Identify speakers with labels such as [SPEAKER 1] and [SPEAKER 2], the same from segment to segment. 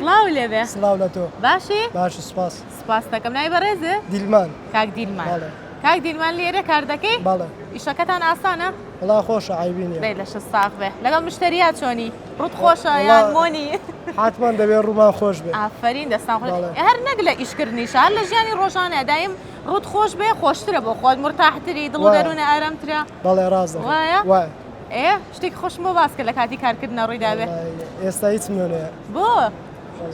[SPEAKER 1] سڵاو لێبێ
[SPEAKER 2] سڵاو لە تۆ
[SPEAKER 1] باشی
[SPEAKER 2] باش سپاس
[SPEAKER 1] سپاس دەکەم نای بەڕێزە
[SPEAKER 2] دیلمان
[SPEAKER 1] کاک دیلمان
[SPEAKER 2] بەڵێ
[SPEAKER 1] کاک دیلمان لێرە کار دەکەی
[SPEAKER 2] بەڵێ
[SPEAKER 1] ئیشەکەتان ئاسانە
[SPEAKER 2] وڵا خۆشە عیبی نییە
[SPEAKER 1] بێ لە شە ساغ بێ لەگەڵ مشتریات چۆنی ڕوت خۆشە یان مۆنی
[SPEAKER 2] حتمان دەبێت ڕوومان خۆش بێ
[SPEAKER 1] ئافرین دەستان خۆش
[SPEAKER 2] بەڵێ.
[SPEAKER 1] هەر نەک لە ئیشکردنیش هەر لە ژیانی ڕۆژانە دایم ڕوت خۆش بێ خۆشترە بۆ خۆت مرتاحتری دڵ و
[SPEAKER 2] وایە.
[SPEAKER 1] دەروونە ئارامترە
[SPEAKER 2] بەڵێ ڕاز
[SPEAKER 1] وایە؟
[SPEAKER 2] وای
[SPEAKER 1] شتێک خۆشمە باسکە لە کاتی کارکردنە ڕوویدا بێ
[SPEAKER 2] ئێستا هیچ نوێنەیە
[SPEAKER 1] بۆ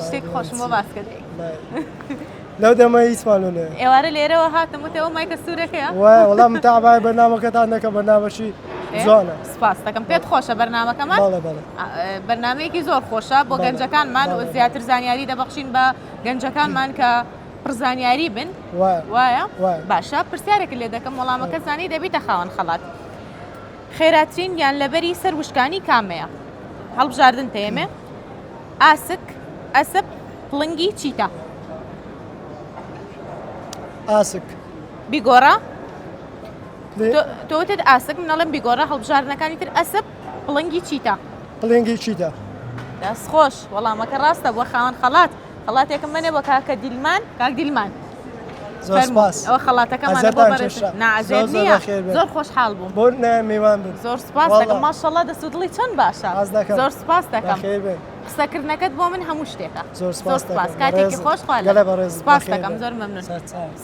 [SPEAKER 1] شتێک خۆشمە باسکە دێ
[SPEAKER 2] لەو دەمە هیچمان نوێنەیە
[SPEAKER 1] ئێوارە لێرەوە هاتم وتەوە مایکە سوورەکەیە
[SPEAKER 2] وای وەڵام متابای بەرنامەکەتان دەکە بەرنامەشی جوانە
[SPEAKER 1] سپاس دەکەم پێت خۆشە بەرنامەکەمان
[SPEAKER 2] بەڵێ بەڵێ
[SPEAKER 1] بەرنمەیەکی زۆر خۆشە بۆ
[SPEAKER 2] بەڵێ.
[SPEAKER 1] گەنجەکانمان و
[SPEAKER 2] بەڵێ.
[SPEAKER 1] زیاتر زانیاری دەبەخشین بە گەنجەکانمان کە پرزانیاری بن
[SPEAKER 2] وای
[SPEAKER 1] وایە
[SPEAKER 2] وای.
[SPEAKER 1] باشە پرسیارێک لێ دەکەم وەڵامەکە زانی دەبیتە خاوەن خەڵات خێراترین یان لەبەری سەر وشکانی کامەیە هەڵبژاردن تێمێ ئاسک ئەسب پڵنگی چیتە
[SPEAKER 2] ئاسک
[SPEAKER 1] بیگۆڕە تۆتت ئاسک منەڵم بیگۆڕە هەڵبژاردنەکانی تر ئەسب پڵنگی چیتە
[SPEAKER 2] پڵێنگی چیتە
[SPEAKER 1] دەست خۆش وەڵامەکە ڕاستە بۆ خاوەن خەڵات خەڵاتێکم منێ بۆ کاکە دیلمان کاک دیلمان
[SPEAKER 2] زۆر سپاس
[SPEAKER 1] ئەوە خەڵاتەکەمان بۆ
[SPEAKER 2] ئەزەتان
[SPEAKER 1] بەڕێز
[SPEAKER 2] کێشا.
[SPEAKER 1] نعزێت
[SPEAKER 2] زۆر
[SPEAKER 1] نییە
[SPEAKER 2] بەخێر بێت.
[SPEAKER 1] زۆر خۆشحاڵ بووم
[SPEAKER 2] بۆ میوان بن
[SPEAKER 1] زۆر سپاس
[SPEAKER 2] والله.
[SPEAKER 1] دەکەم ماشەڵڵا دەست و دڵی چۆن باشە
[SPEAKER 2] ئاز دەکەم.
[SPEAKER 1] زۆر سپاس دەکەم
[SPEAKER 2] بەخێر بێ
[SPEAKER 1] قسەکردنەکەت بۆ من هەموو شتێکە
[SPEAKER 2] زۆر سپاس دەکەم.
[SPEAKER 1] کاتێکی
[SPEAKER 2] بەڕێز.
[SPEAKER 1] خۆش خوا
[SPEAKER 2] گەلە بەڕێز.
[SPEAKER 1] سپاس
[SPEAKER 2] بەخێر
[SPEAKER 1] دەکەم
[SPEAKER 2] بێ.
[SPEAKER 1] زۆر مەمنون
[SPEAKER 2] سەرچاو.
[SPEAKER 1] سپاس